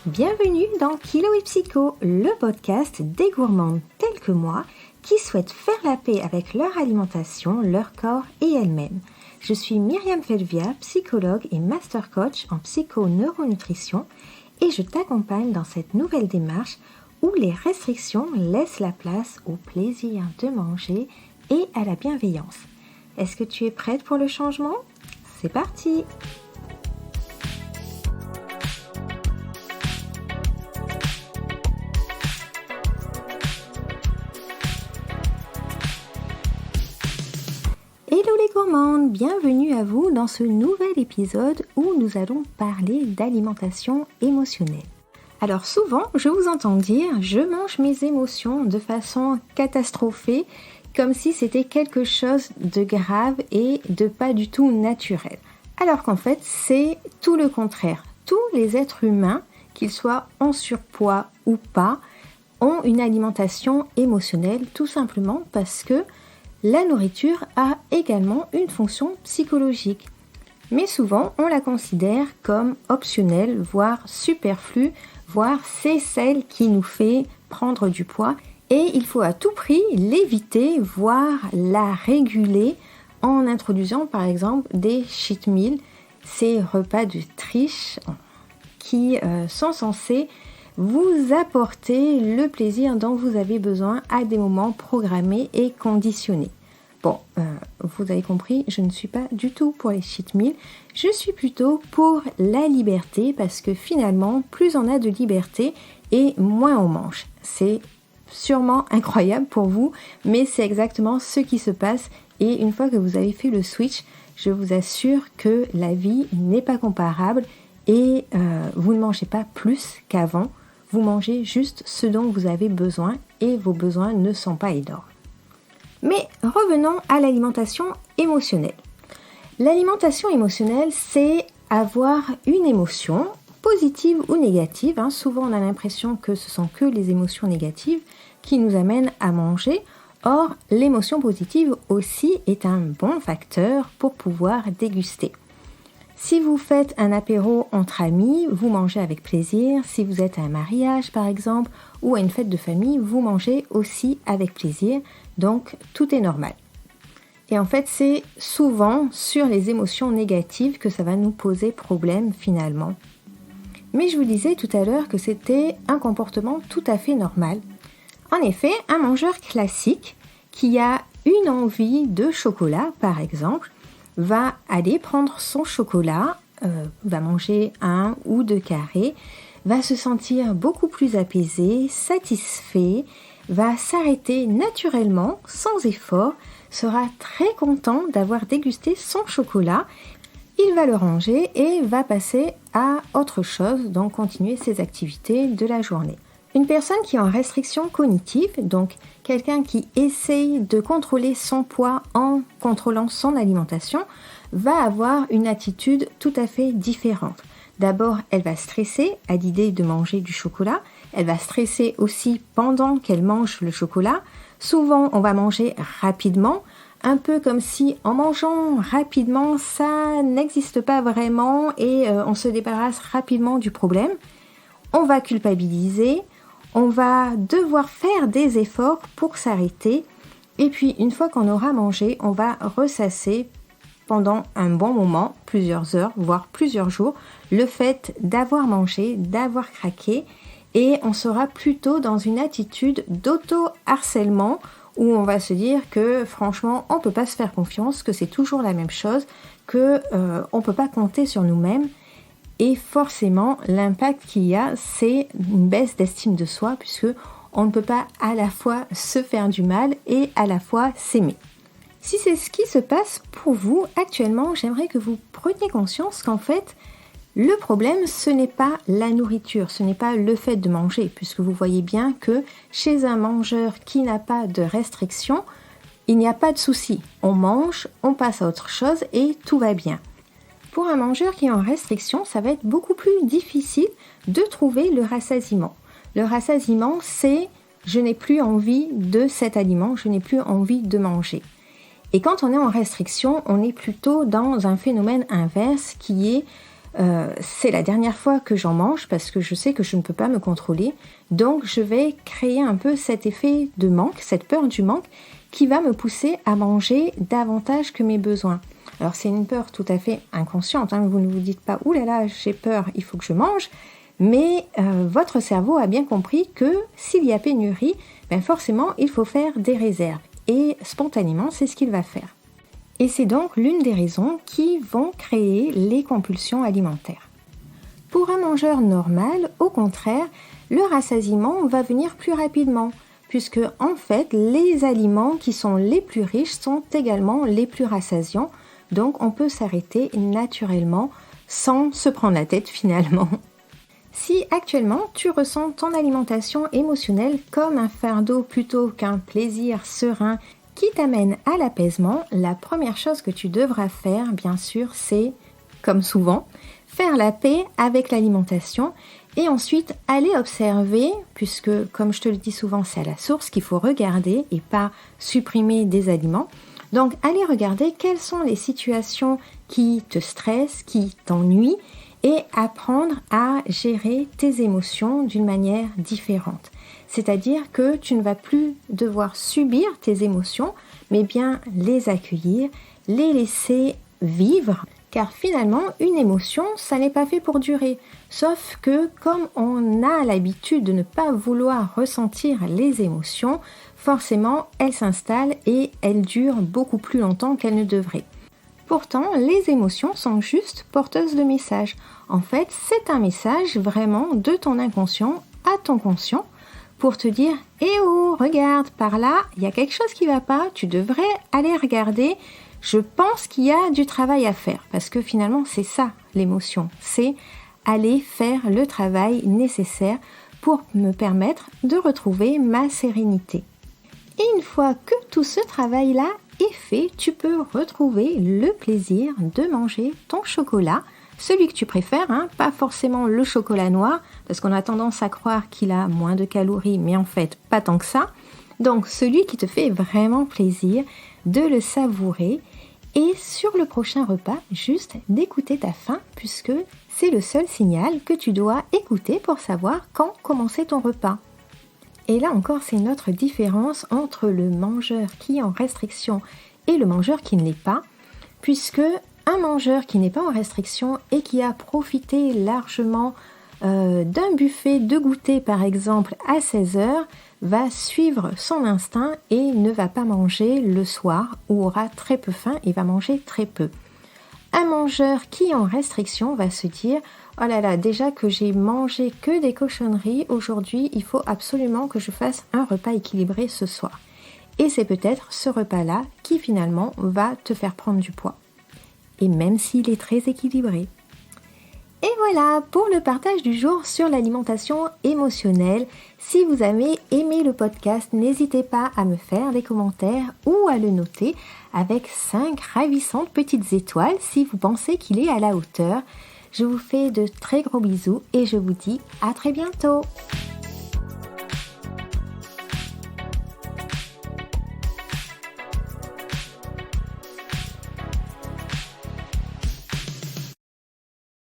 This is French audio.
Bienvenue dans Kilo et Psycho, le podcast des gourmandes telles que moi qui souhaitent faire la paix avec leur alimentation, leur corps et elles-mêmes. Je suis Myriam Felvia, psychologue et master coach en psycho-neuronutrition et je t'accompagne dans cette nouvelle démarche où les restrictions laissent la place au plaisir de manger et à la bienveillance. Est-ce que tu es prête pour le changement ? C'est parti ! Hello les gourmandes, bienvenue à vous dans ce nouvel épisode où nous allons parler d'alimentation émotionnelle. Alors souvent, je vous entends dire « je mange mes émotions » de façon catastrophée, comme si c'était quelque chose de grave et de pas du tout naturel. Alors qu'en fait, c'est tout le contraire. Tous les êtres humains, qu'ils soient en surpoids ou pas, ont une alimentation émotionnelle tout simplement parce que la nourriture a également une fonction psychologique. Mais souvent, on la considère comme optionnelle, voire superflue, voire c'est celle qui nous fait prendre du poids. Et il faut à tout prix l'éviter, voire la réguler en introduisant par exemple des cheat meals, ces repas de triche qui sont censés vous apporter le plaisir dont vous avez besoin à des moments programmés et conditionnés. Bon, vous avez compris, je ne suis pas du tout pour les cheat meals, je suis plutôt pour la liberté parce que finalement, plus on a de liberté et moins on mange. C'est sûrement incroyable pour vous, mais c'est exactement ce qui se passe et une fois que vous avez fait le switch, je vous assure que la vie n'est pas comparable et vous ne mangez pas plus qu'avant. Vous mangez juste ce dont vous avez besoin et vos besoins ne sont pas énormes. Mais revenons à l'alimentation émotionnelle. L'alimentation émotionnelle, c'est avoir une émotion, positive ou négative. Souvent, on a l'impression que ce sont que les émotions négatives qui nous amènent à manger. Or, l'émotion positive aussi est un bon facteur pour pouvoir déguster. Si vous faites un apéro entre amis, vous mangez avec plaisir. Si vous êtes à un mariage par exemple ou à une fête de famille, vous mangez aussi avec plaisir. Donc tout est normal. Et en fait, c'est souvent sur les émotions négatives que ça va nous poser problème finalement. Mais je vous disais tout à l'heure que c'était un comportement tout à fait normal. En effet, un mangeur classique qui a une envie de chocolat par exemple, va aller prendre son chocolat, va manger 1 ou 2 carrés, va se sentir beaucoup plus apaisé, satisfait, va s'arrêter naturellement, sans effort, sera très content d'avoir dégusté son chocolat. Il va le ranger et va passer à autre chose, donc continuer ses activités de la journée. Une personne qui est en restriction cognitive, donc quelqu'un qui essaye de contrôler son poids en contrôlant son alimentation, va avoir une attitude tout à fait différente. D'abord, elle va stresser à l'idée de manger du chocolat. Elle va stresser aussi pendant qu'elle mange le chocolat. Souvent, on va manger rapidement, un peu comme si en mangeant rapidement, ça n'existe pas vraiment et on se débarrasse rapidement du problème. On va culpabiliser. On va devoir faire des efforts pour s'arrêter et puis une fois qu'on aura mangé, on va ressasser pendant un bon moment, plusieurs heures, voire plusieurs jours, le fait d'avoir mangé, d'avoir craqué et on sera plutôt dans une attitude d'auto-harcèlement où on va se dire que franchement, on ne peut pas se faire confiance, que c'est toujours la même chose, qu'on ne peut pas compter sur nous-mêmes. Et forcément, l'impact qu'il y a, c'est une baisse d'estime de soi puisque on ne peut pas à la fois se faire du mal et à la fois s'aimer. Si c'est ce qui se passe pour vous actuellement, j'aimerais que vous preniez conscience qu'en fait, le problème, ce n'est pas la nourriture, ce n'est pas le fait de manger puisque vous voyez bien que chez un mangeur qui n'a pas de restriction, il n'y a pas de souci. On mange, on passe à autre chose et tout va bien. Pour un mangeur qui est en restriction, ça va être beaucoup plus difficile de trouver le rassasiement. Le rassasiement, c'est « je n'ai plus envie de cet aliment, je n'ai plus envie de manger ». Et quand on est en restriction, on est plutôt dans un phénomène inverse qui est c'est la dernière fois que j'en mange parce que je sais que je ne peux pas me contrôler. Donc je vais créer un peu cet effet de manque, cette peur du manque qui va me pousser à manger davantage que mes besoins. Alors c'est une peur tout à fait inconsciente, vous ne vous dites pas « Ouh là là, j'ai peur, il faut que je mange », mais votre cerveau a bien compris que s'il y a pénurie, forcément il faut faire des réserves. Et spontanément, c'est ce qu'il va faire. Et c'est donc l'une des raisons qui vont créer les compulsions alimentaires. Pour un mangeur normal, au contraire, le rassasiement va venir plus rapidement, puisque en fait, les aliments qui sont les plus riches sont également les plus rassasiants, donc on peut s'arrêter naturellement sans se prendre la tête finalement. Si actuellement tu ressens ton alimentation émotionnelle comme un fardeau plutôt qu'un plaisir serein qui t'amène à l'apaisement, la première chose que tu devras faire, bien sûr, c'est, comme souvent, faire la paix avec l'alimentation et ensuite aller observer, puisque, comme je te le dis souvent, c'est à la source qu'il faut regarder et pas supprimer des aliments. Donc, aller regarder quelles sont les situations qui te stressent, qui t'ennuient et apprendre à gérer tes émotions d'une manière différente. C'est-à-dire que tu ne vas plus devoir subir tes émotions, mais bien les accueillir, les laisser vivre. Car finalement, une émotion, ça n'est pas fait pour durer. Sauf que comme on a l'habitude de ne pas vouloir ressentir les émotions, forcément, elles s'installent et elles durent beaucoup plus longtemps qu'elles ne devraient. Pourtant, les émotions sont juste porteuses de messages. En fait, c'est un message vraiment de ton inconscient à ton conscient pour te dire « Eh oh, regarde, par là, il y a quelque chose qui ne va pas, tu devrais aller regarder. Je pense qu'il y a du travail à faire. » Parce que finalement, c'est ça l'émotion. C'est aller faire le travail nécessaire pour me permettre de retrouver ma sérénité. Et une fois que tout ce travail-là est fait, tu peux retrouver le plaisir de manger ton chocolat, celui que tu préfères, pas forcément le chocolat noir, parce qu'on a tendance à croire qu'il a moins de calories, mais en fait, pas tant que ça. Donc, celui qui te fait vraiment plaisir de le savourer et sur le prochain repas, juste d'écouter ta faim, puisque c'est le seul signal que tu dois écouter pour savoir quand commencer ton repas. Et là encore, c'est une autre différence entre le mangeur qui est en restriction et le mangeur qui ne l'est pas, puisque un mangeur qui n'est pas en restriction et qui a profité largement d'un buffet de goûter par exemple à 16h va suivre son instinct et ne va pas manger le soir ou aura très peu faim et va manger très peu. Un mangeur qui est en restriction va se dire « Oh là là, déjà que j'ai mangé que des cochonneries, aujourd'hui il faut absolument que je fasse un repas équilibré ce soir. » Et c'est peut-être ce repas-là qui finalement va te faire prendre du poids. Et même s'il est très équilibré. Et voilà pour le partage du jour sur l'alimentation émotionnelle. Si vous avez aimé le podcast, n'hésitez pas à me faire des commentaires ou à le noter avec 5 ravissantes petites étoiles si vous pensez qu'il est à la hauteur. Je vous fais de très gros bisous et je vous dis à très bientôt.